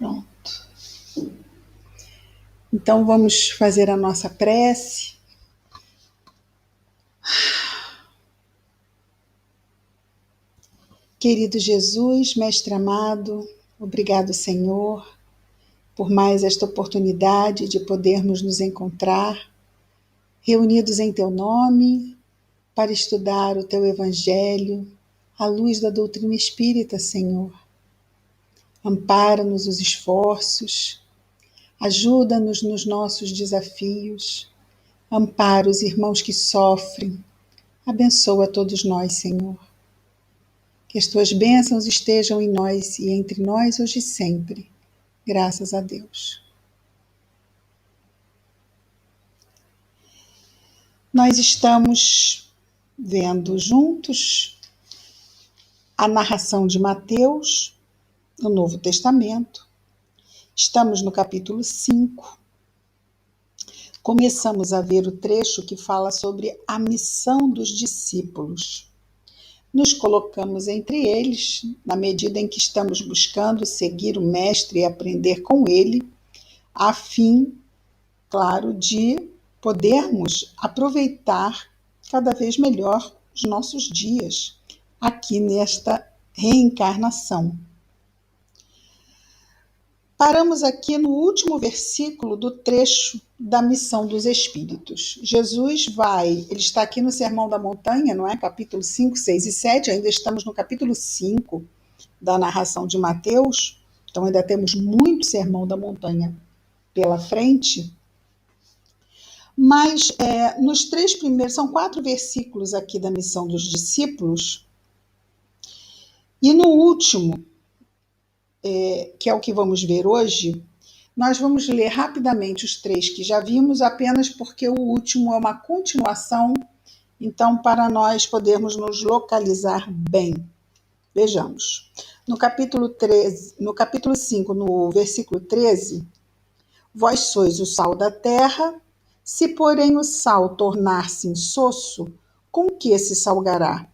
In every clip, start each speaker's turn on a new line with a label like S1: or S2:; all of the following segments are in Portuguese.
S1: Pronto. Então vamos fazer a nossa prece. Querido Jesus, Mestre amado, obrigado, Senhor, por mais esta oportunidade de podermos nos encontrar, reunidos em Teu nome, para estudar o Teu Evangelho, à luz da doutrina espírita, Senhor. Ampara-nos os esforços, ajuda-nos nos nossos desafios, ampara os irmãos que sofrem, abençoa todos nós, Senhor. Que as Tuas bênçãos estejam em nós e entre nós hoje e sempre. Graças a Deus. Nós estamos vendo juntos a narração de Mateus, no Novo Testamento. Estamos no capítulo 5. Começamos a ver o trecho que fala sobre a missão dos discípulos. Nos colocamos entre eles, na medida em que estamos buscando seguir o Mestre e aprender com ele, a fim, claro, de podermos aproveitar cada vez melhor os nossos dias aqui nesta reencarnação. Paramos aqui no último versículo do trecho da missão dos Espíritos. Jesus ele está aqui no Sermão da Montanha, não é? Capítulo 5, 6 e 7, ainda estamos no capítulo 5 da narração de Mateus, então ainda temos muito Sermão da Montanha pela frente. Mas nos 3 primeiros, são 4 versículos aqui da missão dos discípulos, e no último, que é o que vamos ver hoje, nós vamos ler rapidamente os 3 que já vimos, apenas porque o último é uma continuação, então para nós podermos nos localizar bem. Vejamos. No capítulo 5, no versículo 13, vós sois o sal da terra, se porém o sal tornar-se insosso, com que se salgará?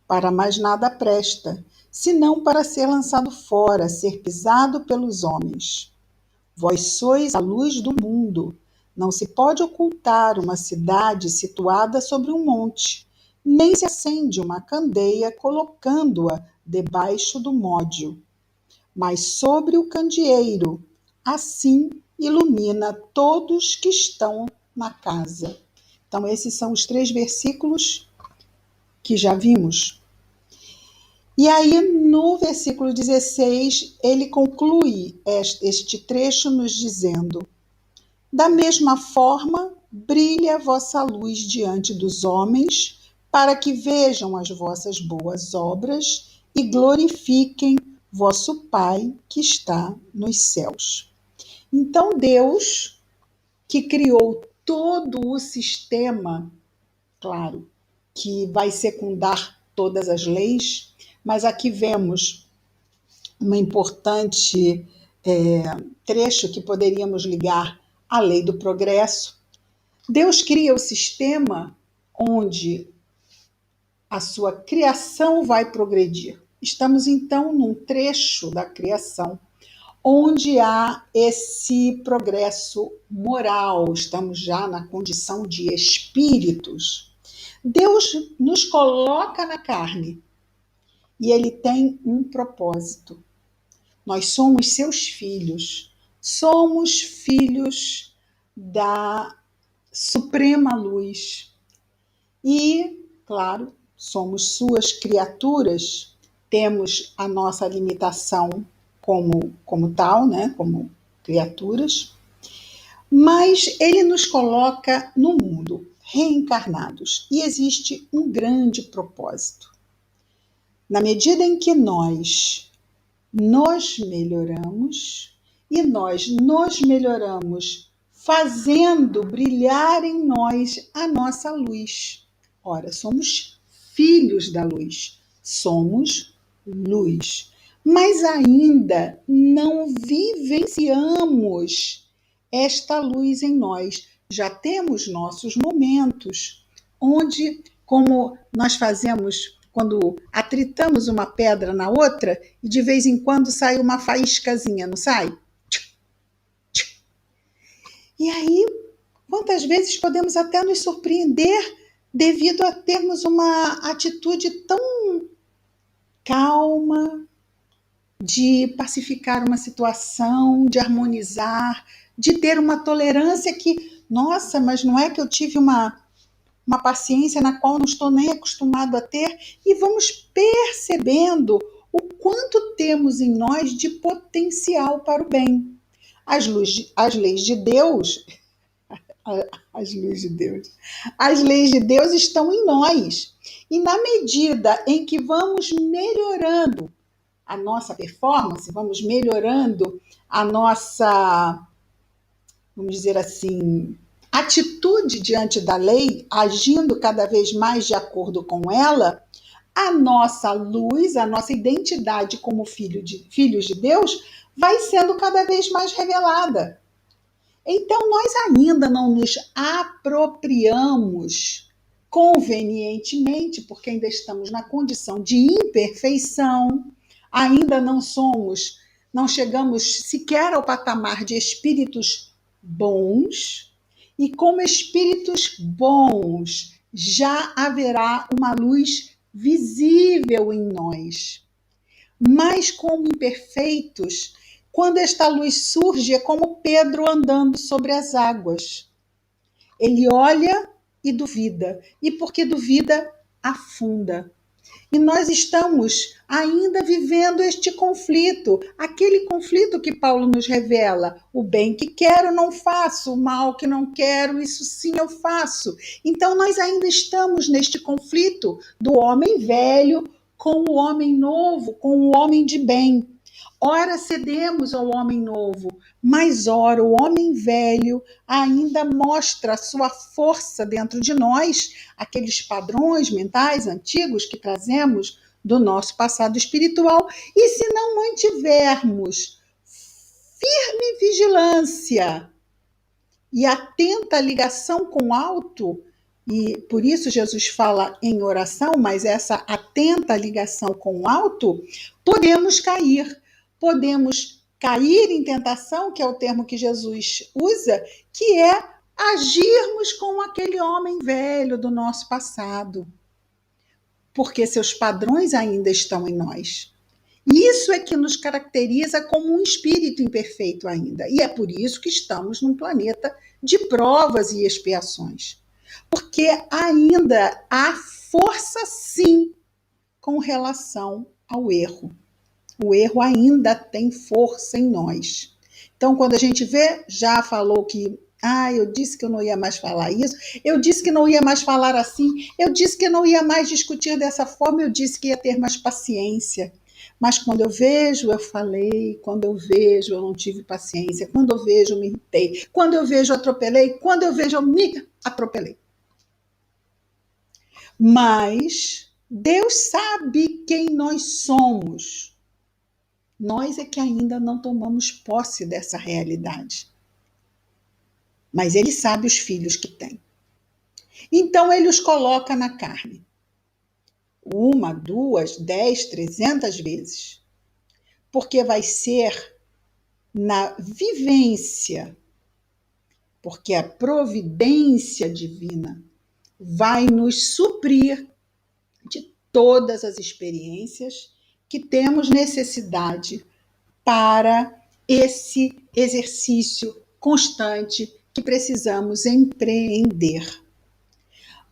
S1: Para mais nada presta, senão para ser lançado fora, ser pisado pelos homens. Vós sois a luz do mundo. Não se pode ocultar uma cidade situada sobre um monte, nem se acende uma candeia colocando-a debaixo do módio, mas sobre o candeeiro. Assim ilumina todos que estão na casa. Então, esses são os 3 versículos que já vimos. E aí, no versículo 16, ele conclui este trecho nos dizendo: da mesma forma, brilha a vossa luz diante dos homens, para que vejam as vossas boas obras e glorifiquem vosso Pai que está nos céus. Então, Deus, que criou todo o sistema, claro, que vai secundar todas as leis, mas aqui vemos um importante trecho que poderíamos ligar à lei do progresso. Deus cria o sistema onde a sua criação vai progredir. Estamos, então, num trecho da criação onde há esse progresso moral, estamos já na condição de espíritos. Deus nos coloca na carne e ele tem um propósito. Nós somos seus filhos, somos filhos da suprema luz e, claro, somos suas criaturas, temos a nossa limitação como tal, né? Como criaturas, mas ele nos coloca no mundo, reencarnados, e existe um grande propósito. Na medida em que nós nos melhoramos, e nós nos melhoramos fazendo brilhar em nós a nossa luz. Ora, somos filhos da luz, somos luz, mas ainda não vivenciamos esta luz em nós. Já temos nossos momentos onde, como nós fazemos quando atritamos uma pedra na outra e de vez em quando sai uma faíscazinha, não sai? E aí, quantas vezes podemos até nos surpreender devido a termos uma atitude tão calma, de pacificar uma situação, de harmonizar, de ter uma tolerância que, nossa, mas não é que eu tive uma paciência na qual não estou nem acostumado a ter, e vamos percebendo o quanto temos em nós de potencial para o bem. As leis de Deus, as leis de Deus, as leis de Deus estão em nós. E na medida em que vamos melhorando a nossa performance, vamos melhorando a nossa, vamos dizer assim, atitude diante da lei, agindo cada vez mais de acordo com ela, a nossa luz, a nossa identidade como filhos de Deus vai sendo cada vez mais revelada. Então, nós ainda não nos apropriamos convenientemente, porque ainda estamos na condição de imperfeição, ainda não chegamos sequer ao patamar de espíritos bons, e como espíritos bons, já haverá uma luz visível em nós. Mas como imperfeitos, quando esta luz surge, é como Pedro andando sobre as águas. Ele olha e duvida, e porque duvida, afunda. E nós estamos ainda vivendo este conflito, aquele conflito que Paulo nos revela: o bem que quero não faço, o mal que não quero, isso sim eu faço. Então nós ainda estamos neste conflito do homem velho com o homem novo, com o homem de bem. Ora cedemos ao homem novo, mas ora o homem velho ainda mostra a sua força dentro de nós, aqueles padrões mentais antigos que trazemos do nosso passado espiritual. E se não mantivermos firme vigilância e atenta ligação com o alto, e por isso Jesus fala em oração, mas essa atenta ligação com o alto, podemos cair em tentação, que é o termo que Jesus usa, que é agirmos como aquele homem velho do nosso passado, porque seus padrões ainda estão em nós. Isso é que nos caracteriza como um espírito imperfeito ainda. E é por isso que estamos num planeta de provas e expiações. Porque ainda há força, sim, com relação ao erro. O erro ainda tem força em nós. Então, quando a gente vê, já falou que eu disse que eu não ia mais falar isso, eu disse que não ia mais falar assim, eu disse que não ia mais discutir dessa forma, eu disse que ia ter mais paciência. Mas quando eu vejo, eu falei, quando eu vejo, eu não tive paciência, quando eu vejo, eu me irritei, quando eu vejo, eu atropelei, quando eu vejo, eu me atropelei. Mas Deus sabe quem nós somos. Nós é que ainda não tomamos posse dessa realidade. Mas Ele sabe os filhos que tem. Então Ele os coloca na carne. 1, 2, 10, 300 vezes. Porque vai ser na vivência, porque a providência divina vai nos suprir de todas as experiências que temos necessidade para esse exercício constante que precisamos empreender.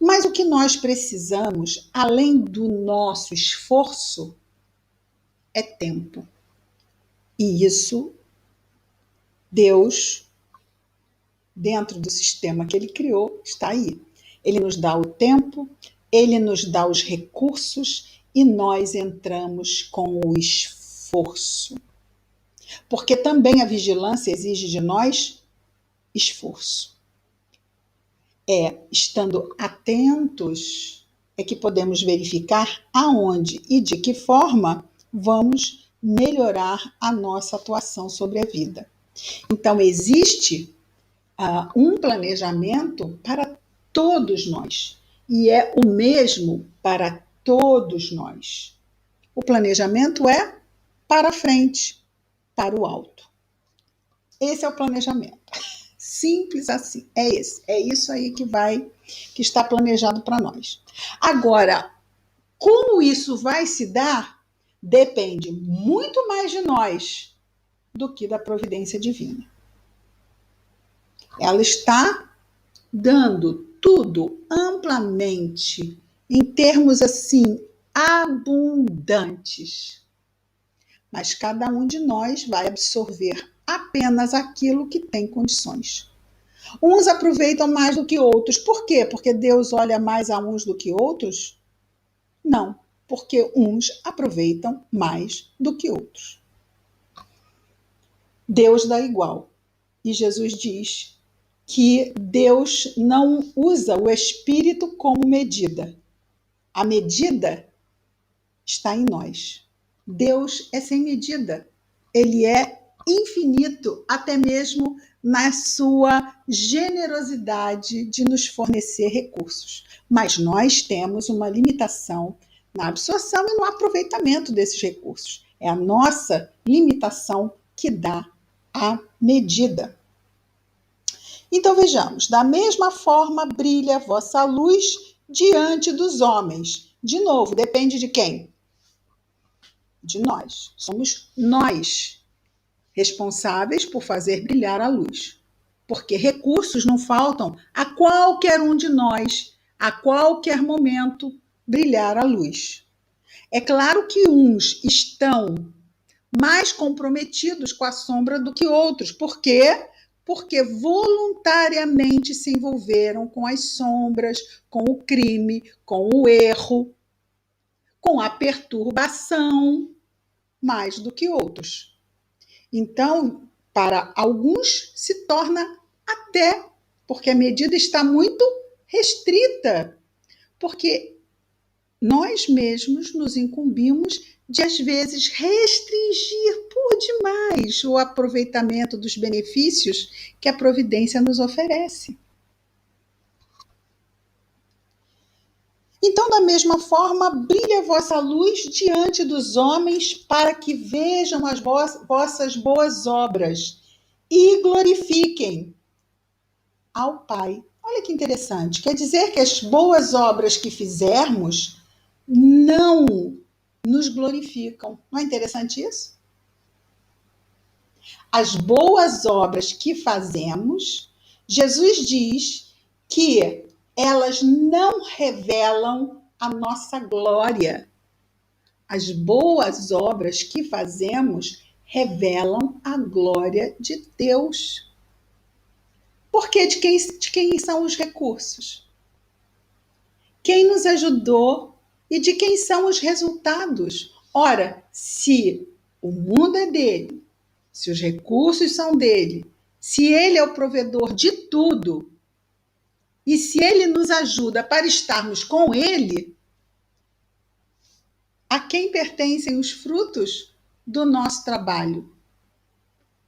S1: Mas o que nós precisamos, além do nosso esforço, é tempo. E isso, Deus, dentro do sistema que Ele criou, está aí. Ele nos dá o tempo, Ele nos dá os recursos e nós entramos com o esforço. Porque também a vigilância exige de nós esforço. Estando atentos, é que podemos verificar aonde e de que forma vamos melhorar a nossa atuação sobre a vida. Então, existe um planejamento para todos nós, e é o mesmo para todos nós. O planejamento é para frente, para o alto. Esse é o planejamento. Simples assim. É esse. É isso aí que está planejado para nós. Agora, como isso vai se dar, depende muito mais de nós do que da providência divina. Ela está dando tudo amplamente, em termos assim, abundantes. Mas cada um de nós vai absorver apenas aquilo que tem condições. Uns aproveitam mais do que outros. Por quê? Porque Deus olha mais a uns do que outros? Não, porque uns aproveitam mais do que outros. Deus dá igual. E Jesus diz que Deus não usa o Espírito como medida. A medida está em nós. Deus é sem medida. Ele é infinito, até mesmo na sua generosidade de nos fornecer recursos. Mas nós temos uma limitação na absorção e no aproveitamento desses recursos. É a nossa limitação que dá a medida. Então vejamos, da mesma forma brilha a vossa luz diante dos homens. De novo, depende de quem? De nós. Somos nós responsáveis por fazer brilhar a luz. Porque recursos não faltam a qualquer um de nós, a qualquer momento, brilhar a luz. É claro que uns estão mais comprometidos com a sombra do que outros. Por quê? Porque voluntariamente se envolveram com as sombras, com o crime, com o erro, com a perturbação, mais do que outros. Então, para alguns se torna até, porque a medida está muito restrita, porque nós mesmos nos incumbimos de, às vezes, restringir por demais o aproveitamento dos benefícios que a providência nos oferece. Então, da mesma forma, brilhe a vossa luz diante dos homens, para que vejam as vossas boas obras e glorifiquem ao Pai. Olha que interessante. Quer dizer que as boas obras que fizermos não nos glorificam. Não é interessante isso? As boas obras que fazemos, Jesus diz que elas não revelam a nossa glória. As boas obras que fazemos revelam a glória de Deus. Porque de quem são os recursos? Quem nos ajudou e de quem são os resultados? Ora, se o mundo é dele, se os recursos são dele, se ele é o provedor de tudo, e se ele nos ajuda para estarmos com ele, a quem pertencem os frutos do nosso trabalho?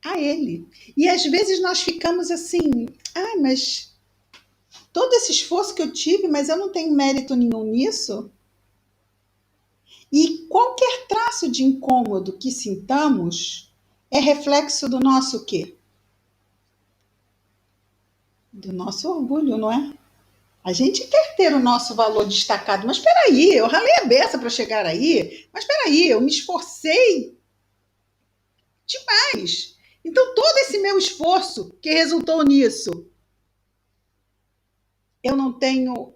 S1: A ele. E às vezes nós ficamos assim, mas todo esse esforço que eu tive, mas eu não tenho mérito nenhum nisso? E qualquer traço de incômodo que sintamos é reflexo do nosso quê? Do nosso orgulho, não é? A gente quer ter o nosso valor destacado, mas espera aí, eu ralei a beça para chegar aí, mas espera aí, eu me esforcei demais. Então todo esse meu esforço que resultou nisso, eu não tenho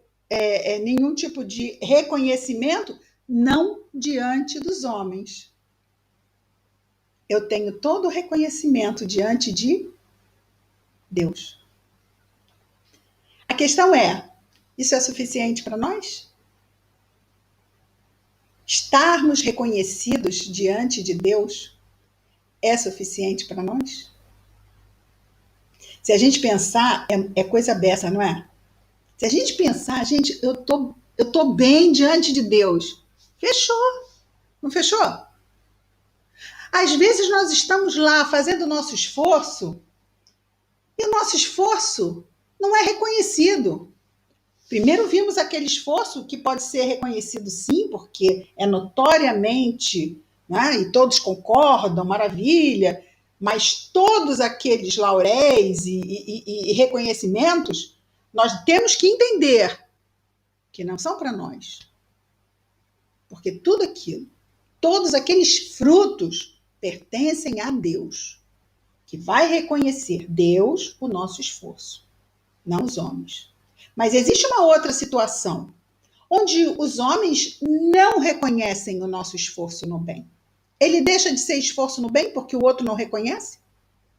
S1: nenhum tipo de reconhecimento, não diante dos homens. Eu tenho todo o reconhecimento diante de Deus. A questão é, isso é suficiente para nós? Estarmos reconhecidos diante de Deus é suficiente para nós? Se a gente pensar, é coisa beça, não é? Se a gente pensar, gente, eu tô bem diante de Deus. Fechou. Não fechou? Às vezes nós estamos lá fazendo o nosso esforço e o nosso esforço não é reconhecido. Primeiro vimos aquele esforço que pode ser reconhecido sim, porque é notoriamente, né, e todos concordam, maravilha, mas todos aqueles lauréis e reconhecimentos, nós temos que entender que não são para nós. Porque tudo aquilo, todos aqueles frutos pertencem a Deus, que vai reconhecer Deus o nosso esforço, não os homens. Mas existe uma outra situação, onde os homens não reconhecem o nosso esforço no bem. Ele deixa de ser esforço no bem porque o outro não reconhece?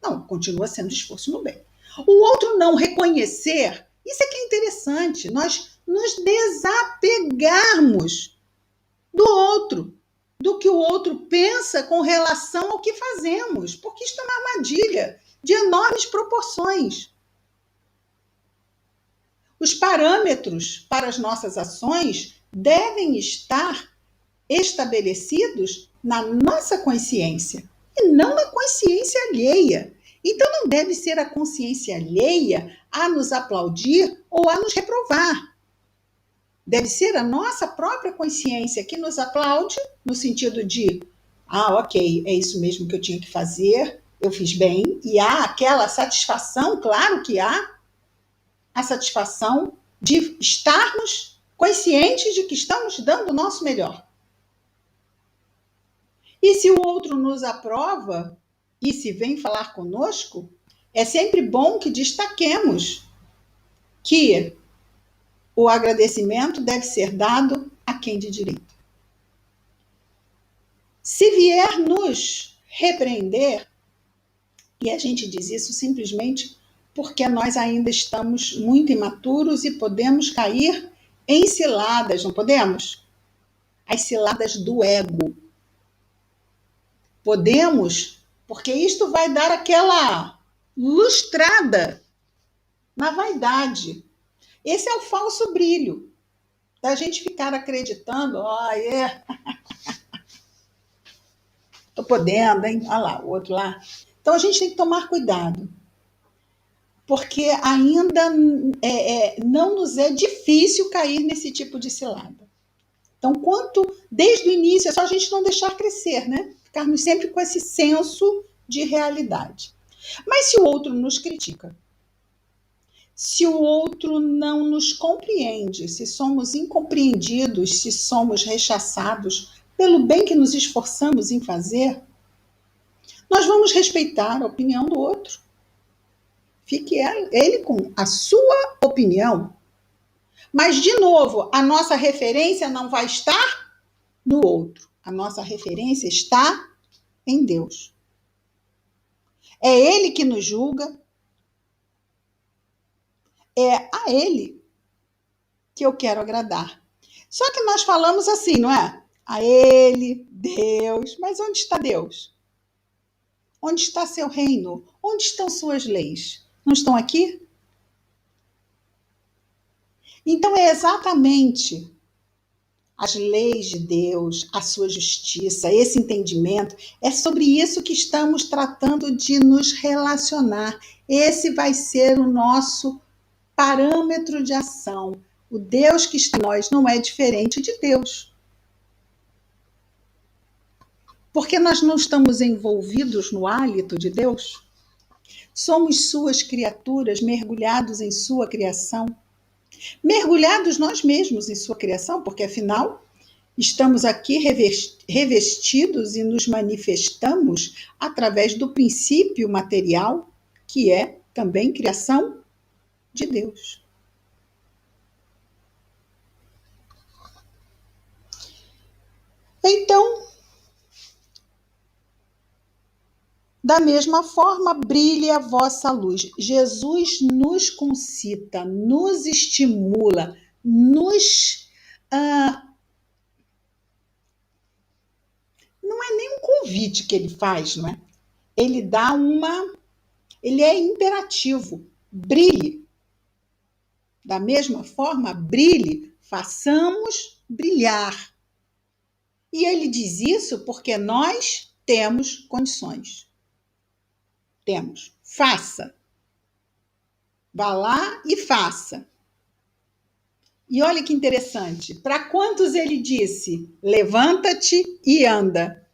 S1: Não, continua sendo esforço no bem. O outro não reconhecer, isso é que é interessante, nós nos desapegarmos do outro, do que o outro pensa com relação ao que fazemos, porque isto é uma armadilha de enormes proporções. Os parâmetros para as nossas ações devem estar estabelecidos na nossa consciência e não na consciência alheia. Então não deve ser a consciência alheia a nos aplaudir ou a nos reprovar. Deve ser a nossa própria consciência que nos aplaude, no sentido de, ok, é isso mesmo que eu tinha que fazer, eu fiz bem, e há aquela satisfação, claro que há, a satisfação de estarmos conscientes de que estamos dando o nosso melhor. E se o outro nos aprova, e se vem falar conosco, é sempre bom que destaquemos que o agradecimento deve ser dado a quem de direito. Se vier nos repreender, e a gente diz isso simplesmente porque nós ainda estamos muito imaturos e podemos cair em ciladas, não podemos? As ciladas do ego. Podemos, porque isto vai dar aquela lustrada na vaidade. Esse é o falso brilho, da gente ficar acreditando, tô podendo, hein? Olha lá, o outro lá. Então a gente tem que tomar cuidado, porque ainda não nos é difícil cair nesse tipo de cilada. Então, desde o início, é só a gente não deixar crescer, né? Ficarmos sempre com esse senso de realidade. Mas se o outro nos critica, se o outro não nos compreende, se somos incompreendidos, se somos rechaçados pelo bem que nos esforçamos em fazer, nós vamos respeitar a opinião do outro. Fique ele com a sua opinião. Mas, de novo, a nossa referência não vai estar no outro. A nossa referência está em Deus. É Ele que nos julga. É a Ele que eu quero agradar. Só que nós falamos assim, não é? A Ele, Deus. Mas onde está Deus? Onde está seu reino? Onde estão suas leis? Não estão aqui? Então é exatamente as leis de Deus, a sua justiça, esse entendimento, é sobre isso que estamos tratando de nos relacionar. Esse vai ser o nosso parâmetro de ação. O Deus que está em nós não é diferente de Deus. Porque nós não estamos envolvidos no hálito de Deus? Somos suas criaturas, mergulhados em sua criação. Mergulhados nós mesmos em sua criação, porque afinal estamos aqui revestidos e nos manifestamos através do princípio material, que é também criação de Deus. Então, da mesma forma, brilhe a vossa luz. Jesus nos concita, nos estimula, não é nem um convite que ele faz, não é? Ele é imperativo. Brilhe. Da mesma forma, brilhe, façamos brilhar. E ele diz isso porque nós temos condições. Temos. Faça. Vá lá e faça. E olha que interessante, para quantos ele disse: levanta-te e anda.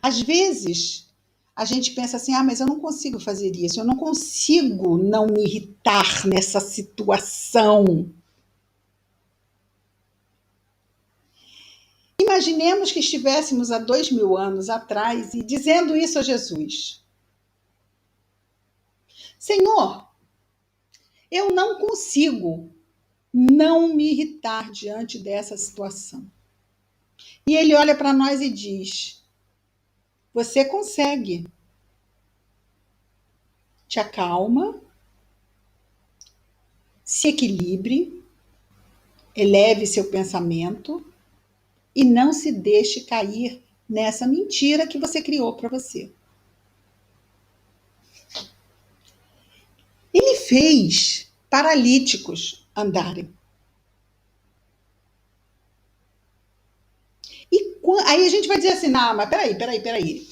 S1: Às vezes, a gente pensa assim: ah, mas eu não consigo fazer isso, eu não consigo não me irritar nessa situação. Imaginemos que estivéssemos há 2000 anos atrás e dizendo isso a Jesus: Senhor, eu não consigo não me irritar diante dessa situação. E ele olha para nós e diz: você consegue. Te acalma, se equilibre, eleve seu pensamento e não se deixe cair nessa mentira que você criou para você. Ele fez paralíticos andarem. E aí a gente vai dizer assim: não, mas peraí.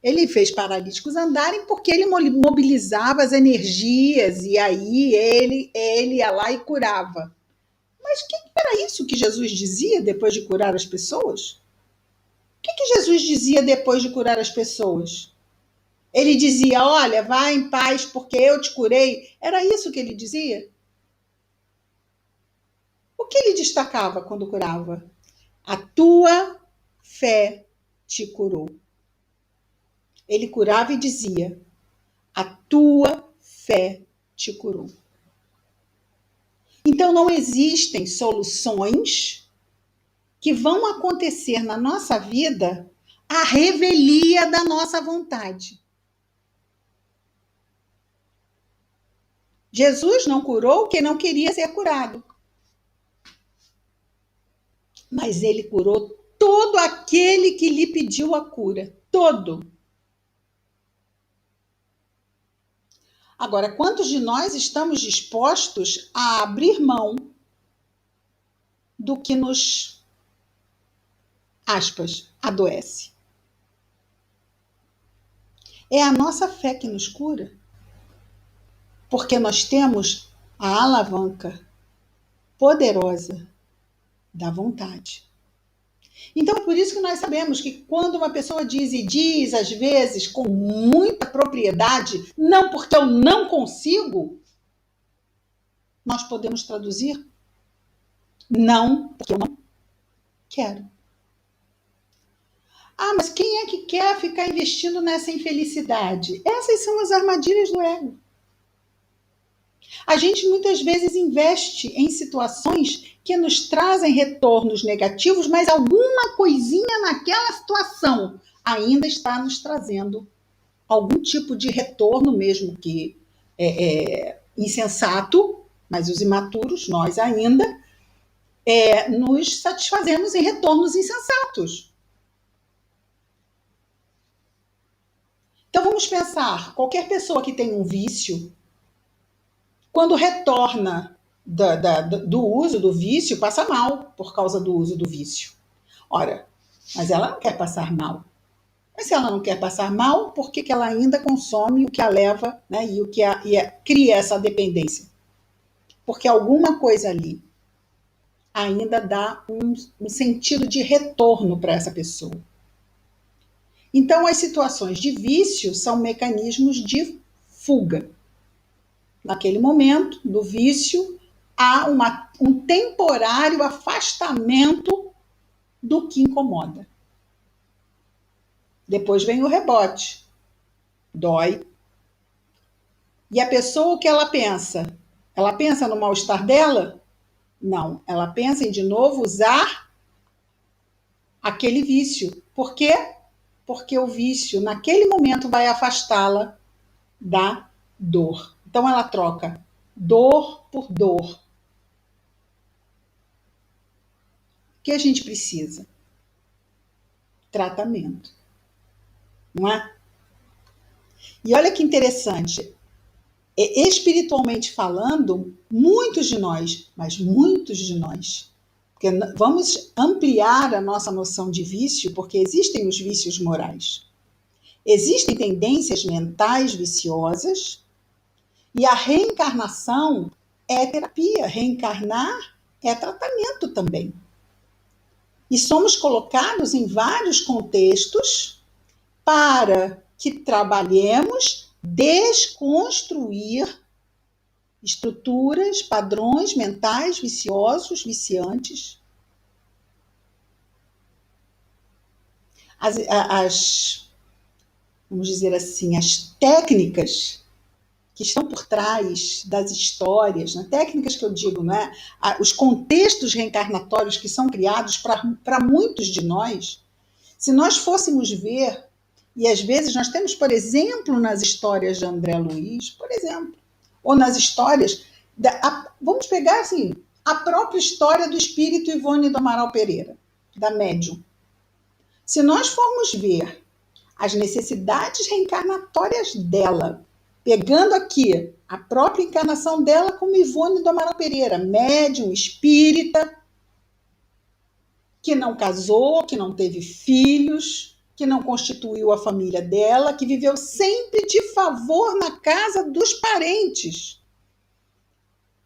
S1: Ele fez paralíticos andarem porque ele mobilizava as energias e aí ele ia lá e curava. Mas que era isso que Jesus dizia depois de curar as pessoas? O que Jesus dizia depois de curar as pessoas? Ele dizia: olha, vai em paz porque eu te curei. Era isso que ele dizia? O que ele destacava quando curava? A tua fé te curou. Ele curava e dizia: a tua fé te curou. Então não existem soluções que vão acontecer na nossa vida à revelia da nossa vontade. Jesus não curou quem não queria ser curado. Mas ele curou todo aquele que lhe pediu a cura. Todo. Agora, quantos de nós estamos dispostos a abrir mão do que nos, aspas, adoece? É a nossa fé que nos cura. Porque nós temos a alavanca poderosa da vontade. Então, por isso que nós sabemos que quando uma pessoa diz, e diz às vezes com muita propriedade, não porque eu não consigo, nós podemos traduzir não porque eu não quero. Ah, mas quem é que quer ficar investindo nessa infelicidade? Essas são as armadilhas do ego. A gente muitas vezes investe em situações que nos trazem retornos negativos, mas alguma coisinha naquela situação ainda está nos trazendo algum tipo de retorno, mesmo que insensato, mas os imaturos, nós ainda, nos satisfazemos em retornos insensatos. Então vamos pensar, qualquer pessoa que tem um vício, quando retorna do uso do vício, passa mal por causa do uso do vício. Ora, mas ela não quer passar mal. Mas se ela não quer passar mal, por que ela ainda consome o que a leva, né, e o que cria essa dependência? Porque alguma coisa ali ainda dá um sentido de retorno para essa pessoa. Então, as situações de vício são mecanismos de fuga. Naquele momento do vício, há um temporário afastamento do que incomoda. Depois vem o rebote. Dói. E a pessoa, o que ela pensa? Ela pensa no mal-estar dela? Não. Ela pensa em, de novo, usar aquele vício. Por quê? Porque o vício, naquele momento, vai afastá-la da dor. Então, ela troca dor por dor. O que a gente precisa? Tratamento. Não é? E olha que interessante, espiritualmente falando, muitos de nós, mas muitos de nós, porque vamos ampliar a nossa noção de vício, porque existem os vícios morais. Existem tendências mentais viciosas e a reencarnação é terapia, reencarnar é tratamento também. E somos colocados em vários contextos para que trabalhemos desconstruir estruturas, padrões mentais viciosos, viciantes. Vamos dizer assim, as técnicas que estão por trás das histórias, né? Técnicas que eu digo, né? Os contextos reencarnatórios que são criados para muitos de nós, se nós fôssemos ver, e às vezes nós temos, por exemplo, nas histórias de André Luiz, por exemplo, ou nas histórias, vamos pegar assim, a própria história do espírito Ivone do Amaral Pereira, da médium. Se nós formos ver as necessidades reencarnatórias dela, pegando aqui a própria encarnação dela como Ivone do Amaral Pereira, médium, espírita, que não casou, que não teve filhos, que não constituiu a família dela, que viveu sempre de favor na casa dos parentes.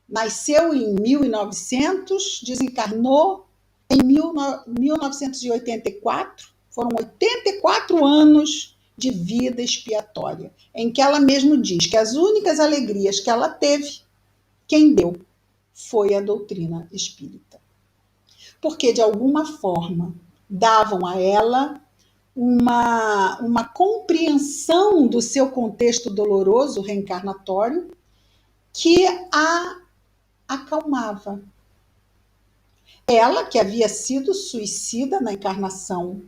S1: Nasceu em 1900, desencarnou em 1984. Foram 84 anos de vida expiatória, em que ela mesmo diz que as únicas alegrias que ela teve, quem deu foi a doutrina espírita. Porque, de alguma forma, davam a ela uma compreensão do seu contexto doloroso reencarnatório que a acalmava. Ela, que havia sido suicida na encarnação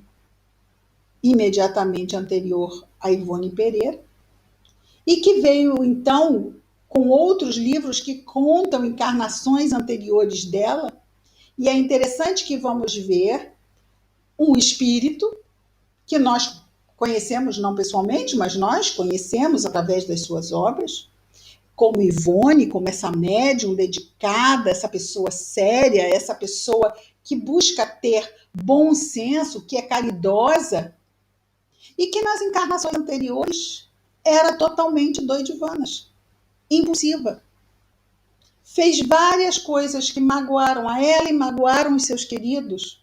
S1: imediatamente anterior a Ivone Pereira, e que veio, então, com outros livros que contam encarnações anteriores dela, e é interessante que vamos ver um espírito que nós conhecemos, não pessoalmente, mas nós conhecemos através das suas obras, como Ivone, como essa médium dedicada, essa pessoa séria, essa pessoa que busca ter bom senso, que é caridosa, e que nas encarnações anteriores era totalmente doidivanas, impulsiva. Fez várias coisas que magoaram a ela e magoaram os seus queridos.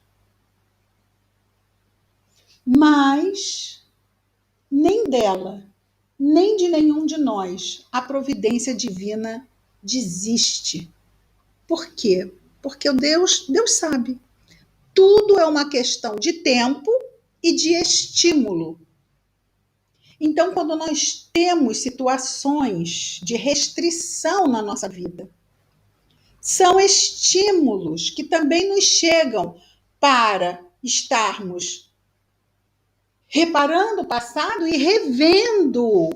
S1: Mas nem dela, nem de nenhum de nós, a providência divina desiste. Por quê? Porque Deus sabe. Tudo é uma questão de tempo e de estímulo. Então, quando nós temos situações de restrição na nossa vida, são estímulos que também nos chegam para estarmos reparando o passado e revendo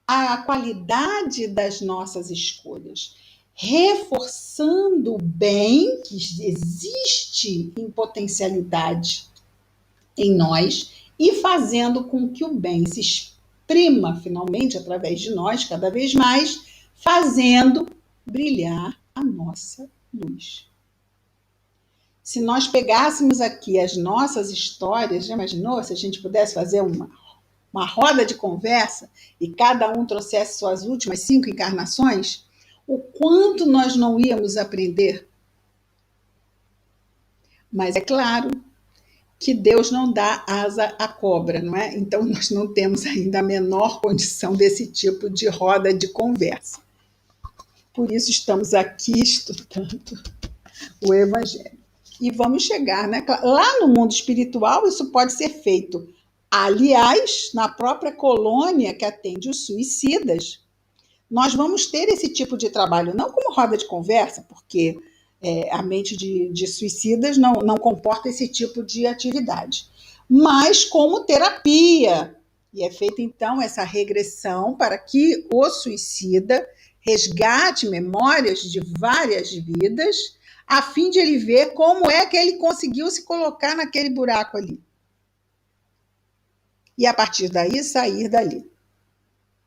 S1: a qualidade das nossas escolhas, reforçando o bem que existe em potencialidade em nós e fazendo com que o bem se exprima finalmente através de nós, cada vez mais, fazendo brilhar a nossa luz. Se nós pegássemos aqui as nossas histórias, já imaginou se a gente pudesse fazer uma roda de conversa e cada um trouxesse suas últimas 5 encarnações? O quanto nós não íamos aprender? Mas é claro que Deus não dá asa à cobra, não é? Então nós não temos ainda a menor condição desse tipo de roda de conversa. Por isso estamos aqui estudando o Evangelho. E vamos chegar, né? Lá no mundo espiritual, isso pode ser feito. Aliás, na própria colônia que atende os suicidas, nós vamos ter esse tipo de trabalho, não como roda de conversa, porque a mente de suicidas não comporta esse tipo de atividade, mas como terapia. E é feita, então, essa regressão para que o suicida resgate memórias de várias vidas, a fim de ele ver como é que ele conseguiu se colocar naquele buraco ali. E, a partir daí, sair dali.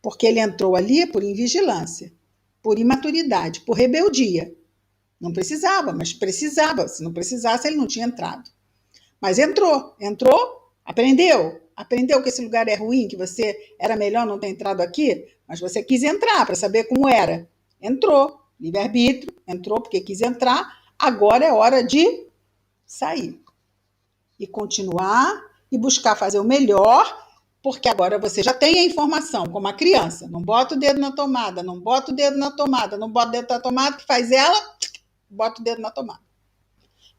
S1: Porque ele entrou ali por invigilância, por imaturidade, por rebeldia. Não precisava, mas precisava. Se não precisasse, ele não tinha entrado. Mas entrou, aprendeu que esse lugar é ruim, que você era melhor não ter entrado aqui, mas você quis entrar para saber como era. Entrou. Livre-arbítrio, entrou porque quis entrar, agora é hora de sair. E continuar e buscar fazer o melhor, porque agora você já tem a informação, como a criança. Não bota o dedo na tomada, não bota o dedo na tomada, não bota o dedo na tomada, que faz ela, bota o dedo na tomada.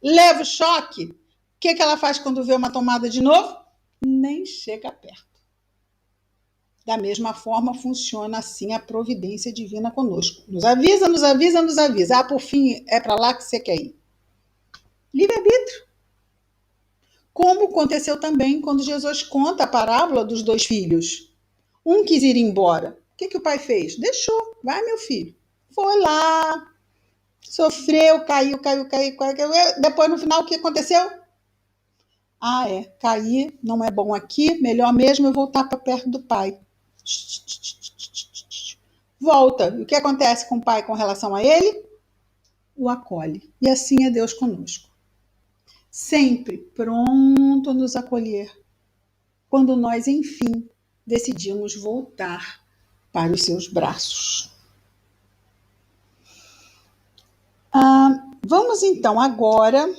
S1: Leva o choque, o que ela faz quando vê uma tomada de novo? Nem chega perto. Da mesma forma, funciona assim a providência divina conosco. Nos avisa, nos avisa, nos avisa. Por fim, é para lá que você quer ir. Livre-arbítrio. Como aconteceu também quando Jesus conta a parábola dos 2 filhos. Um quis ir embora. O que o pai fez? Deixou. Vai, meu filho. Foi lá, sofreu, caiu. Depois, no final, o que aconteceu? Cair não é bom aqui, melhor mesmo eu voltar para perto do pai. Volta. E o que acontece com o pai com relação a ele? O acolhe. E assim é Deus conosco. Sempre pronto a nos acolher, quando nós, enfim, decidimos voltar para os seus braços. Vamos então agora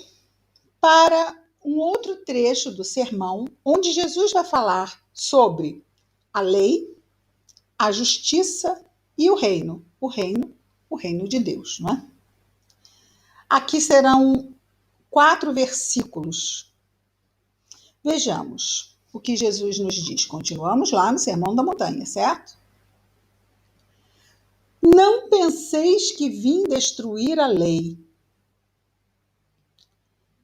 S1: para um outro trecho do sermão, onde Jesus vai falar sobre a lei, a justiça e o reino. O reino de Deus, não é? Aqui serão 4 versículos. Vejamos o que Jesus nos diz. Continuamos lá no Sermão da Montanha, certo? Não penseis que vim destruir a lei.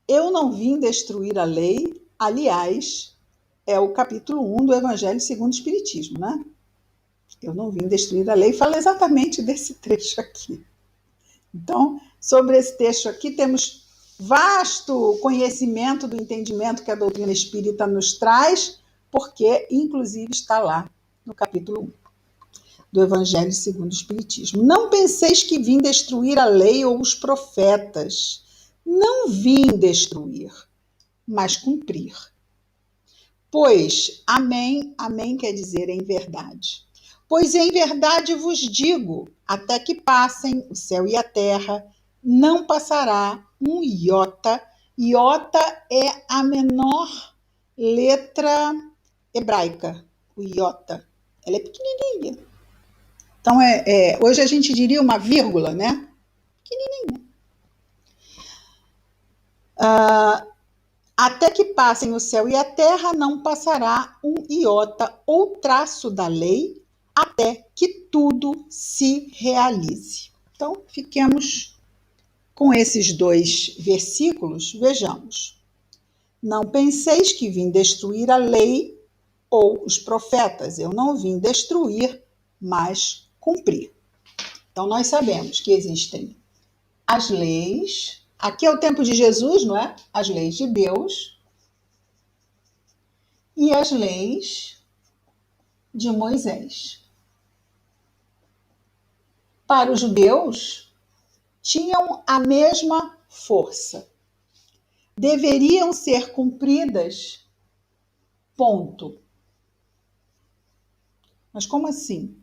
S1: Eu não vim destruir a lei, aliás, é o capítulo 1 do Evangelho segundo o Espiritismo, né? Eu não vim destruir a lei, fala exatamente desse trecho aqui. Então, sobre esse texto aqui, temos vasto conhecimento do entendimento que a doutrina espírita nos traz, porque, inclusive, está lá no capítulo 1 do Evangelho segundo o Espiritismo. Não penseis que vim destruir a lei ou os profetas. Não vim destruir, mas cumprir. Pois, amém quer dizer em verdade. Pois em verdade vos digo, até que passem o céu e a terra, não passará um iota. Iota é a menor letra hebraica, o iota. Ela é pequenininha. Então, hoje a gente diria uma vírgula, né? Pequenininha. Até que passem o céu e a terra, não passará um iota ou traço da lei, até que tudo se realize. Então, fiquemos com esses 2 versículos. Vejamos. Não penseis que vim destruir a lei ou os profetas. Eu não vim destruir, mas cumprir. Então, nós sabemos que existem as leis. Aqui é o tempo de Jesus, não é? As leis de Deus e as leis de Moisés. Para os judeus, tinham a mesma força. Deveriam ser cumpridas, ponto. Mas como assim?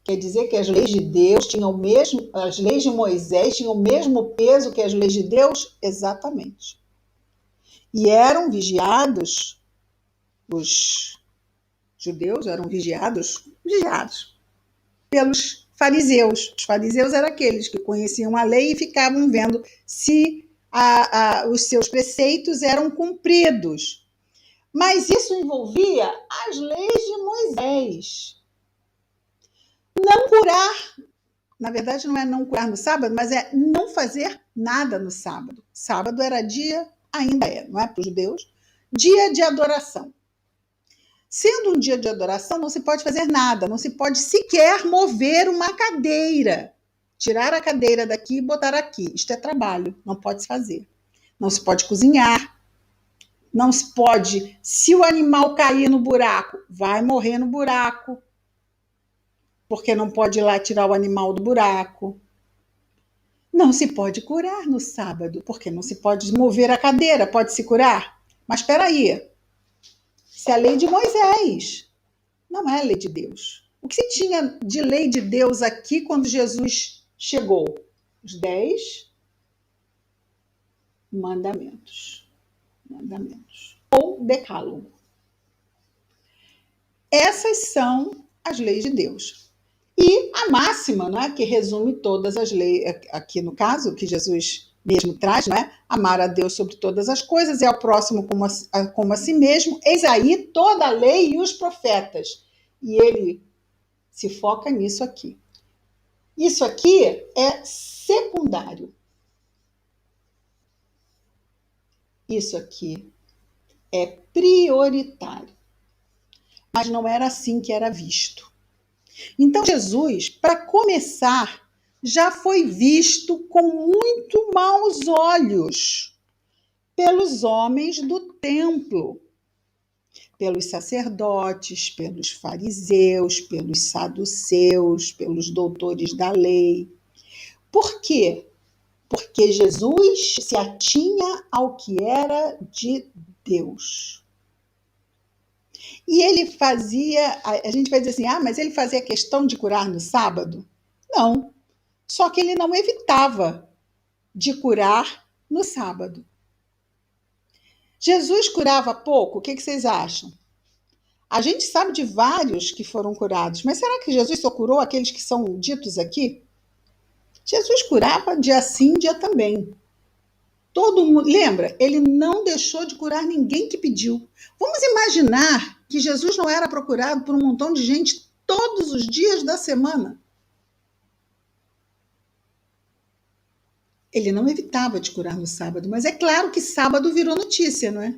S1: Quer dizer que as leis de Deus tinham o mesmo, as leis de Moisés tinham o mesmo peso que as leis de Deus? Exatamente. E eram vigiados, os judeus eram vigiados pelos fariseus. Os fariseus eram aqueles que conheciam a lei e ficavam vendo se os seus preceitos eram cumpridos. Mas isso envolvia as leis de Moisés. Não curar, na verdade não é não curar no sábado, mas é não fazer nada no sábado. Sábado era dia, ainda é, não é para os judeus, dia de adoração. Sendo um dia de adoração, não se pode fazer nada, não se pode sequer mover uma cadeira. Tirar a cadeira daqui e botar aqui. Isto é trabalho, não pode se fazer. Não se pode cozinhar, não se pode. Se o animal cair no buraco, vai morrer no buraco, porque não pode ir lá tirar o animal do buraco. Não se pode curar no sábado, porque não se pode mover a cadeira, pode se curar? Mas espera aí, isso é a lei de Moisés, não é a lei de Deus. O que se tinha de lei de Deus aqui quando Jesus chegou? Os 10 mandamentos. Ou decálogo. Essas são as leis de Deus. E a máxima, né, que resume todas as leis, aqui no caso, que Jesus mesmo traz, né, amar a Deus sobre todas as coisas e ao próximo como a si mesmo, eis aí toda a lei e os profetas. E ele se foca nisso aqui. Isso aqui é secundário. Isso aqui é prioritário. Mas não era assim que era visto. Então, Jesus, para começar, já foi visto com muito maus olhos pelos homens do templo, pelos sacerdotes, pelos fariseus, pelos saduceus, pelos doutores da lei. Por quê? Porque Jesus se atinha ao que era de Deus. E ele fazia, a gente vai dizer assim, mas ele fazia questão de curar no sábado? Não, só que ele não evitava de curar no sábado. Jesus curava pouco? O que vocês acham? A gente sabe de vários que foram curados, mas será que Jesus só curou aqueles que são ditos aqui? Jesus curava dia sim, dia também. Todo mundo, lembra? Ele não deixou de curar ninguém que pediu. Vamos imaginar que Jesus não era procurado por um montão de gente todos os dias da semana. Ele não evitava de curar no sábado, mas é claro que sábado virou notícia, não é?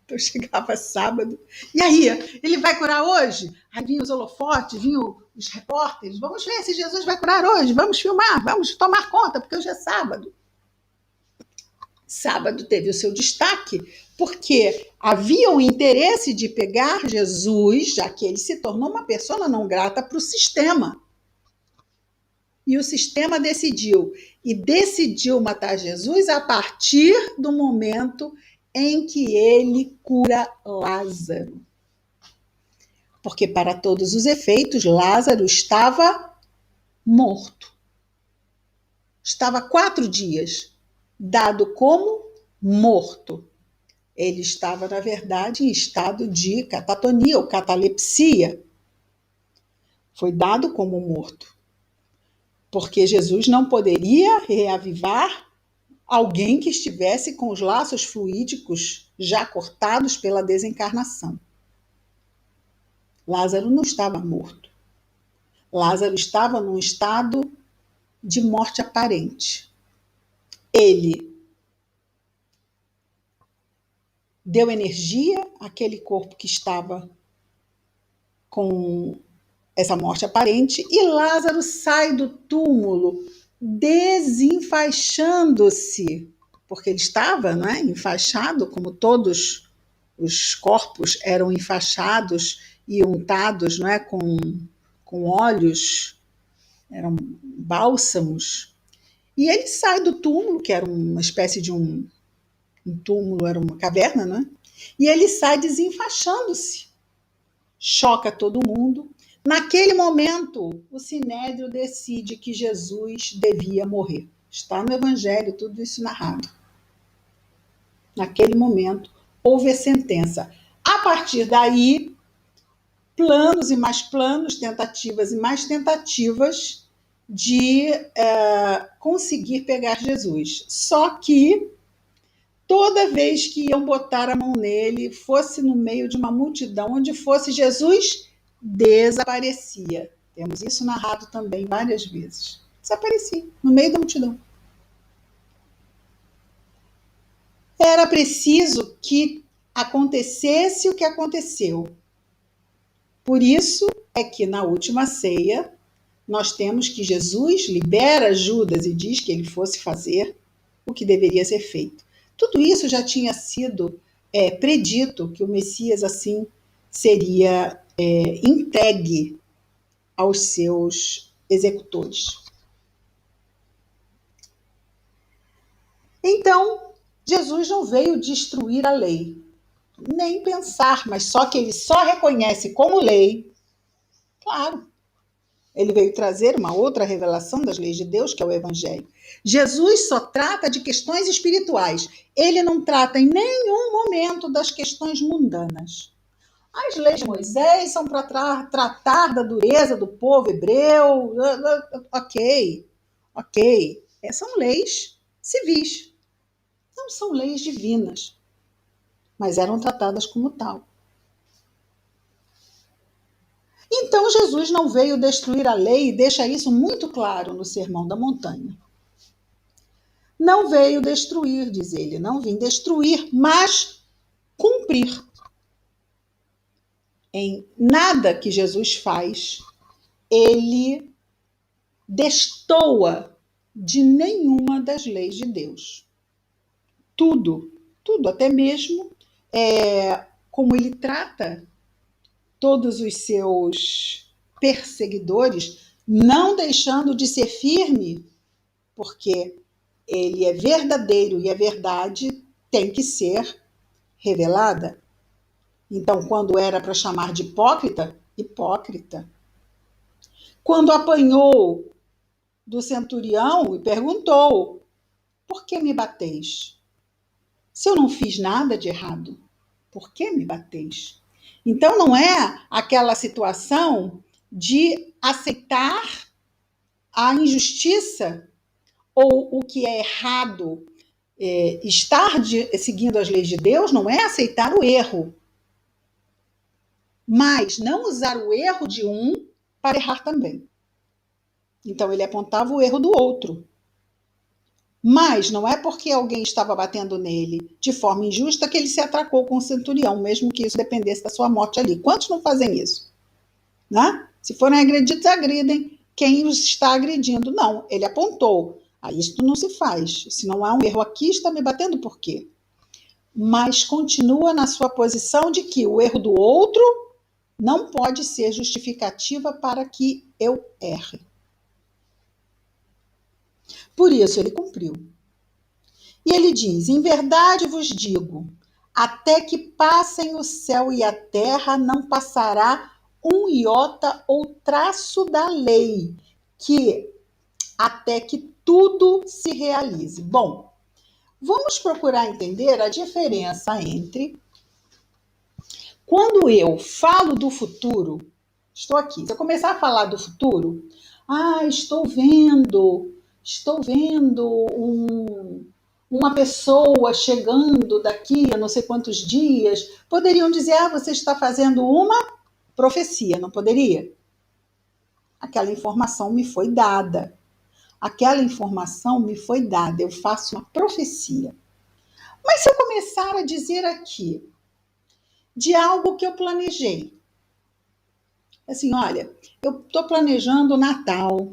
S1: Então chegava sábado, e aí, ele vai curar hoje? Aí vinham os holofotes, vinham os repórteres, vamos ver se Jesus vai curar hoje, vamos filmar, vamos tomar conta, porque hoje é sábado. Sábado teve o seu destaque, porque havia o interesse de pegar Jesus, já que ele se tornou uma persona não grata para o sistema. E o sistema decidiu matar Jesus a partir do momento em que ele cura Lázaro. Porque, para todos os efeitos, Lázaro estava morto. Estava 4 dias, dado como morto. Ele estava, na verdade, em estado de catatonia ou catalepsia. Foi dado como morto. Porque Jesus não poderia reavivar alguém que estivesse com os laços fluídicos já cortados pela desencarnação. Lázaro não estava morto. Lázaro estava num estado de morte aparente. Ele deu energia àquele corpo que estava com essa morte aparente e Lázaro sai do túmulo desenfaixando-se, porque ele estava, não é, enfaixado, como todos os corpos eram enfaixados e untados, não é, com óleos, eram bálsamos. E ele sai do túmulo, que era uma espécie de um túmulo, era uma caverna, né? E ele sai desenfaixando-se. Choca todo mundo. Naquele momento, o Sinédrio decide que Jesus devia morrer. Está no Evangelho, tudo isso narrado. Naquele momento, houve a sentença. A partir daí, planos e mais planos, tentativas e mais tentativas de conseguir pegar Jesus. Só que toda vez que iam botar a mão nele, fosse no meio de uma multidão, onde fosse Jesus, desaparecia. Temos isso narrado também várias vezes. Desaparecia, no meio da multidão. Era preciso que acontecesse o que aconteceu. Por isso é que na última ceia, nós temos que Jesus libera Judas e diz que ele fosse fazer o que deveria ser feito. Tudo isso já tinha sido predito, que o Messias assim seria entregue aos seus executores. Então, Jesus não veio destruir a lei, nem pensar, mas só que ele só reconhece como lei, claro, Ele veio trazer uma outra revelação das leis de Deus, que é o Evangelho. Jesus só trata de questões espirituais. Ele não trata em nenhum momento das questões mundanas. As leis de Moisés são para tratar da dureza do povo hebreu. Ok, ok. São leis civis, não são leis divinas, mas eram tratadas como tal. Então Jesus não veio destruir a lei e deixa isso muito claro no Sermão da Montanha. Não veio destruir, diz ele, não vim destruir, mas cumprir. Em nada que Jesus faz, ele destoa de nenhuma das leis de Deus. Tudo, até mesmo como ele trata todos os seus perseguidores, não deixando de ser firme, porque ele é verdadeiro e a verdade tem que ser revelada. Então, quando era para chamar de hipócrita, hipócrita. Quando apanhou do centurião e perguntou: por que me bateis? Se eu não fiz nada de errado, por que me bateis? Então, não é aquela situação de aceitar a injustiça ou o que é errado. Estar seguindo as leis de Deus não é aceitar o erro, mas não usar o erro de um para errar também. Então, ele apontava o erro do outro. Mas não é porque alguém estava batendo nele de forma injusta que ele se atracou com o centurião, mesmo que isso dependesse da sua morte ali. Quantos não fazem isso? Né? Se forem agredidos, agridem quem os está agredindo. Não, ele apontou. Isto não se faz. Se não há um erro aqui, está me batendo por quê? Mas continua na sua posição de que o erro do outro não pode ser justificativa para que eu erre. Por isso ele cumpriu. E ele diz: em verdade vos digo, até que passem o céu e a terra, não passará um iota ou traço da lei, até que tudo se realize. Bom, vamos procurar entender a diferença entre quando eu falo do futuro, estou aqui, se eu começar a falar do futuro, estou vendo uma pessoa chegando daqui a não sei quantos dias, poderiam dizer, você está fazendo uma profecia, não poderia? Aquela informação me foi dada. Eu faço uma profecia. Mas se eu começar a dizer aqui de algo que eu planejei, assim, olha, eu estou planejando o Natal,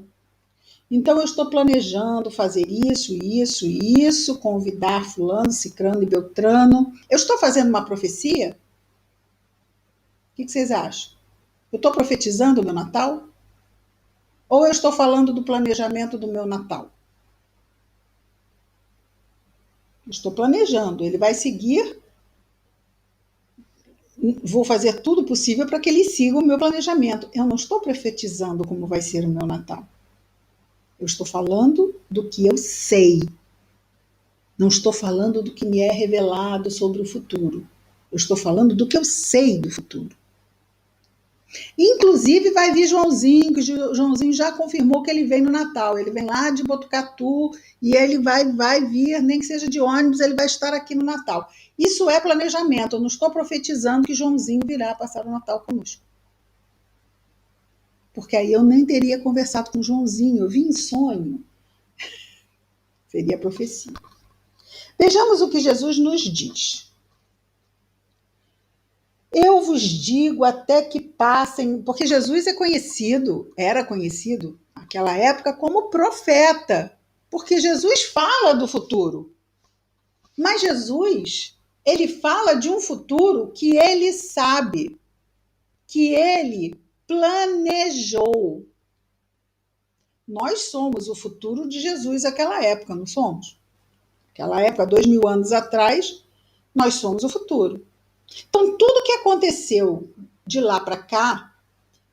S1: então eu estou planejando fazer isso, convidar fulano, cicrano e beltrano. Eu estou fazendo uma profecia? O que vocês acham? Eu estou profetizando o meu Natal? Ou eu estou falando do planejamento do meu Natal? Eu estou planejando, ele vai seguir, vou fazer tudo possível para que ele siga o meu planejamento. Eu não estou profetizando como vai ser o meu Natal. Eu estou falando do que eu sei. Não estou falando do que me é revelado sobre o futuro. Eu estou falando do que eu sei do futuro. Inclusive vai vir Joãozinho, que o Joãozinho já confirmou que ele vem no Natal. Ele vem lá de Botucatu e ele vai vir, nem que seja de ônibus, ele vai estar aqui no Natal. Isso é planejamento. Eu não estou profetizando que Joãozinho virá passar o Natal conosco. Porque aí eu nem teria conversado com o Joãozinho. Eu vi em sonho. Seria profecia. Vejamos o que Jesus nos diz. Eu vos digo até que passem, porque Jesus era conhecido naquela época como profeta, porque Jesus fala do futuro. Mas Jesus, ele fala de um futuro que ele sabe, que ele planejou. Nós somos o futuro de Jesus naquela época, não somos? Naquela época, 2000 anos atrás, nós somos o futuro. Então, tudo que aconteceu de lá para cá,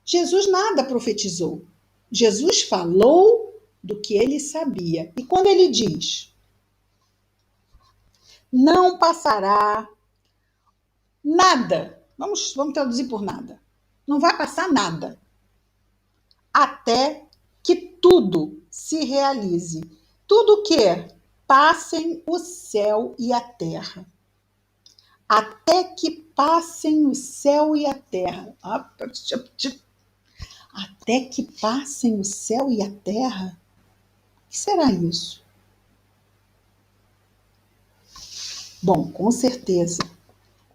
S1: Jesus nada profetizou. Jesus falou do que ele sabia. E quando ele diz, não passará nada, vamos traduzir por nada, não vai passar nada, até que tudo se realize. Tudo que passem o céu e a terra. Até que passem o céu e a terra. Até que passem o céu e a terra? O que será isso? Bom, com certeza,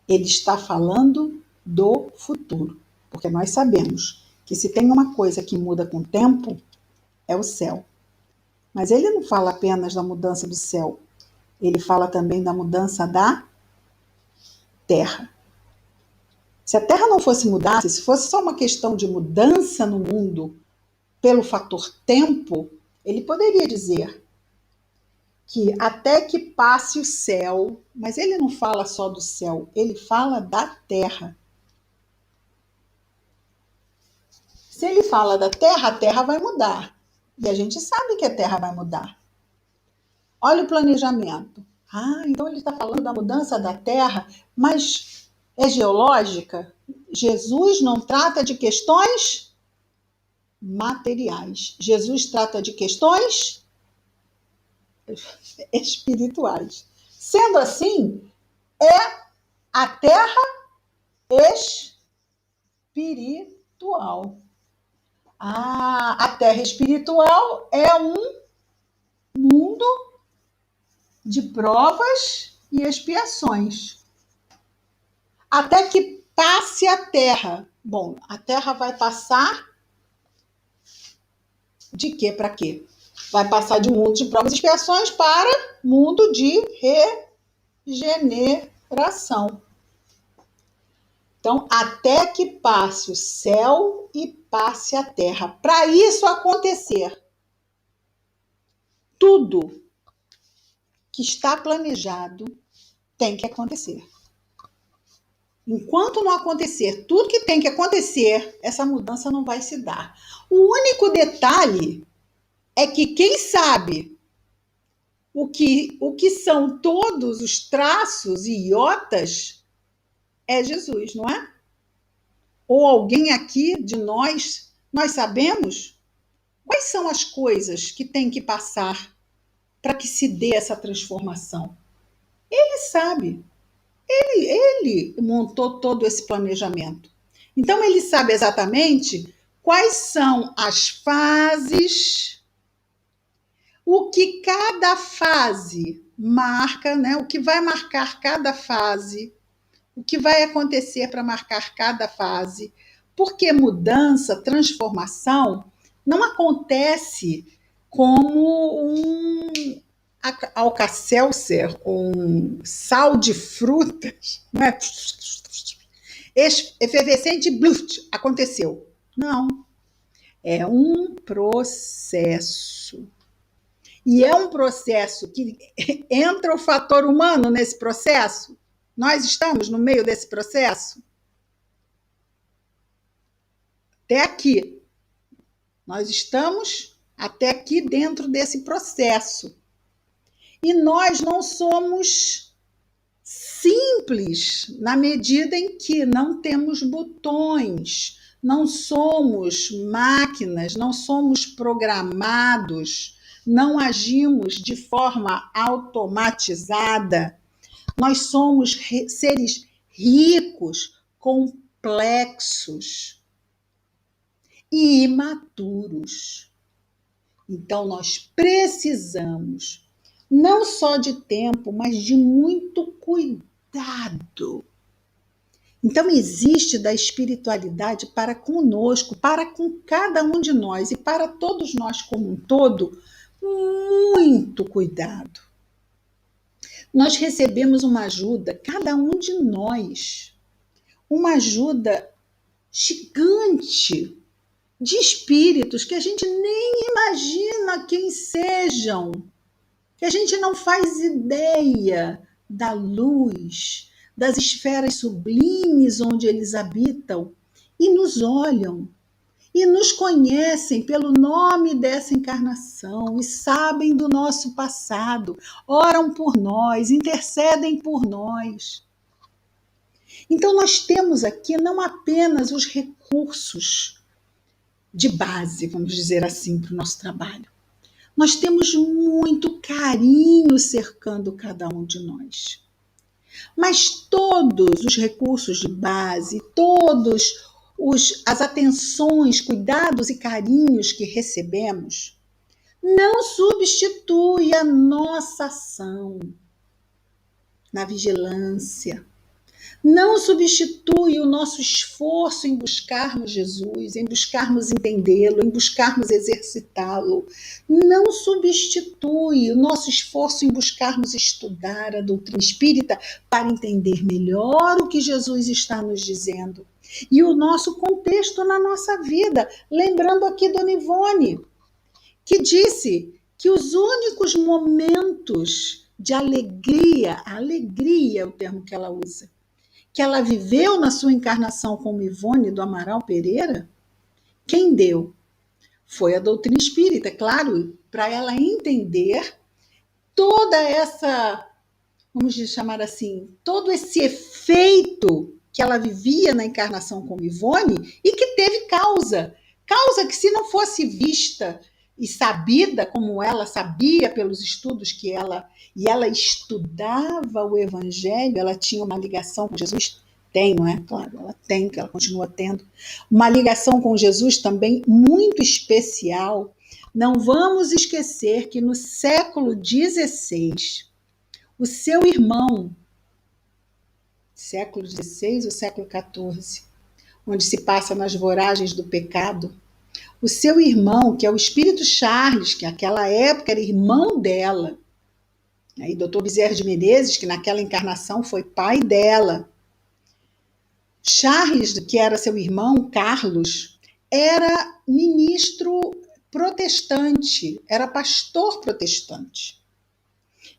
S1: ele está falando do futuro, porque nós sabemos que se tem uma coisa que muda com o tempo, é o céu. Mas ele não fala apenas da mudança do céu, ele fala também da mudança da terra. Se a terra não fosse mudar, se fosse só uma questão de mudança no mundo pelo fator tempo, ele poderia dizer que até que passe o céu, mas ele não fala só do céu, ele fala da terra. Se ele fala da terra, a terra vai mudar. E a gente sabe que a terra vai mudar. Olha o planejamento. Ah, então ele está falando da mudança da terra, mas é geológica? Jesus não trata de questões materiais. Jesus trata de questões espirituais. Sendo assim, é a terra espiritual. A terra espiritual é um mundo de provas e expiações. Até que passe a terra. Bom, a terra vai passar de quê para quê? Vai passar de um mundo de provas e expiações para mundo de regeneração. Então, até que passe o céu e passe a terra. Para isso acontecer, tudo que está planejado tem que acontecer. Enquanto não acontecer tudo que tem que acontecer, essa mudança não vai se dar. O único detalhe é que quem sabe o que são todos os traços e iotas é Jesus, não é? Ou alguém aqui de nós sabemos quais são as coisas que tem que passar para que se dê essa transformação. Ele sabe. Ele montou todo esse planejamento. Então, ele sabe exatamente quais são as fases, o que cada fase marca, né? O que vai marcar cada fase, o que vai acontecer para marcar cada fase. Porque mudança, transformação, não acontece como um Alka-Seltzer, um sal de frutas, não é? Efervescente, bluft, aconteceu. Não, é um processo. E é um processo que entra o fator humano nesse processo. Nós estamos no meio desse processo. Até aqui. Nós estamos até aqui dentro desse processo. E nós não somos simples na medida em que não temos botões, não somos máquinas, não somos programados, não agimos de forma automatizada. Nós somos seres ricos, complexos e imaturos. Então, nós precisamos não só de tempo, mas de muito cuidado. Então, existe da espiritualidade para conosco, para com cada um de nós e para todos nós como um todo, muito cuidado. Nós recebemos uma ajuda, cada um de nós, uma ajuda gigante de espíritos que a gente nem imagina quem sejam, que a gente não faz ideia da luz, das esferas sublimes onde eles habitam e nos olham e nos conhecem pelo nome dessa encarnação e sabem do nosso passado, oram por nós, intercedem por nós. Então, nós temos aqui não apenas os recursos de base, vamos dizer assim, para o nosso trabalho. Nós temos muito carinho cercando cada um de nós. Mas todos os recursos de base, as atenções, cuidados e carinhos que recebemos, não substitui a nossa ação na vigilância, não substitui o nosso esforço em buscarmos Jesus, em buscarmos entendê-lo, em buscarmos exercitá-lo. Não substitui o nosso esforço em buscarmos estudar a doutrina espírita para entender melhor o que Jesus está nos dizendo. E o nosso contexto na nossa vida. Lembrando aqui Dona Ivone, que disse que os únicos momentos de alegria, alegria é o termo que ela usa, que ela viveu na sua encarnação como Ivone do Amaral Pereira, quem deu? Foi a doutrina espírita, claro, para ela entender toda essa, vamos chamar assim, todo esse efeito que ela vivia na encarnação como Ivone e que teve causa que se não fosse vista e sabida como ela sabia pelos estudos que ela estudava o Evangelho, ela tinha uma ligação com Jesus, tem, não é? Claro, ela tem, que ela continua tendo, uma ligação com Jesus também muito especial. Não vamos esquecer que no século XVI, o seu irmão, século XVI ou século XIV, onde se passa nas voragens do pecado, o seu irmão, que é o Espírito Charles, que naquela época era irmão dela, e Dr. Bezerra de Menezes, que naquela encarnação foi pai dela. Charles, que era seu irmão, Carlos, era ministro protestante, era pastor protestante.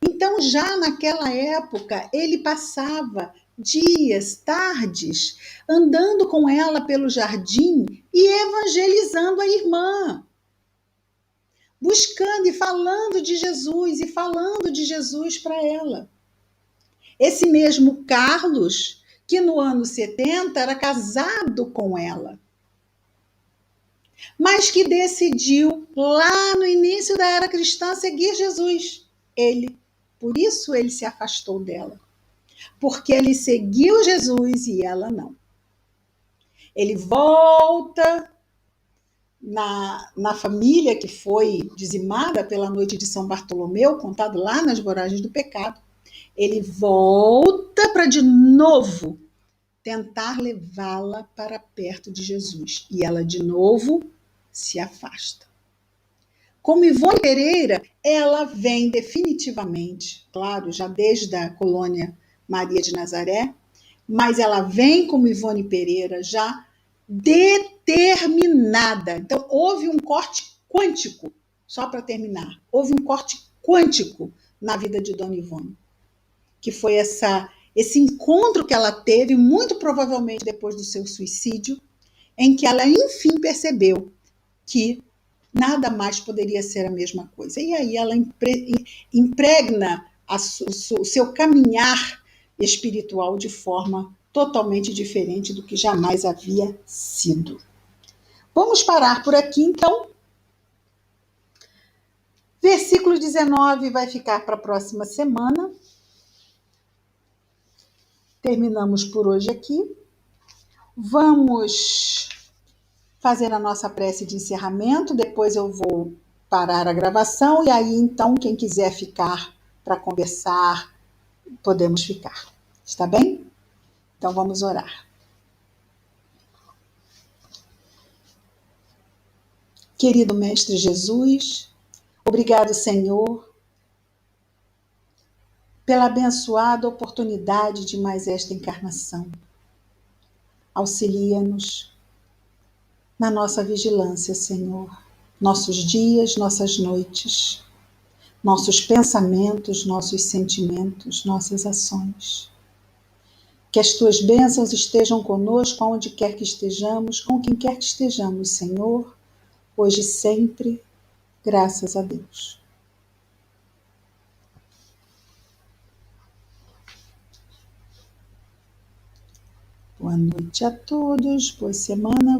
S1: Então, já naquela época, ele passava dias, tardes, andando com ela pelo jardim e evangelizando a irmã, buscando e falando de Jesus para ela. Esse mesmo Carlos, que no ano 70 era casado com ela, mas que decidiu, lá no início da era cristã, seguir Jesus. Por isso ele se afastou dela. Porque ele seguiu Jesus e ela não. Ele volta na família que foi dizimada pela noite de São Bartolomeu, contado lá nas Voragens do Pecado. Ele volta para de novo tentar levá-la para perto de Jesus. E ela de novo se afasta. Como Ivone Pereira, ela vem definitivamente, claro, já desde a colônia Maria de Nazaré, mas ela vem como Ivone Pereira já determinada. Então, houve um corte quântico, só para terminar, houve um corte quântico na vida de Dona Ivone, que foi esse encontro que ela teve, muito provavelmente depois do seu suicídio, em que ela, enfim, percebeu que nada mais poderia ser a mesma coisa. E aí ela impregna o seu caminhar espiritual de forma totalmente diferente do que jamais havia sido. Vamos parar por aqui, então. Versículo 19 vai ficar para a próxima semana. Terminamos por hoje aqui. Vamos fazer a nossa prece de encerramento, depois eu vou parar a gravação e aí, então, quem quiser ficar para conversar, podemos ficar. Está bem? Então, vamos orar. Querido Mestre Jesus, obrigado, Senhor, pela abençoada oportunidade de mais esta encarnação. Auxilia-nos na nossa vigilância, Senhor, nossos dias, nossas noites, nossos pensamentos, nossos sentimentos, nossas ações. Que as tuas bênçãos estejam conosco, aonde quer que estejamos, com quem quer que estejamos, Senhor, hoje e sempre, graças a Deus. Boa noite a todos, boa semana.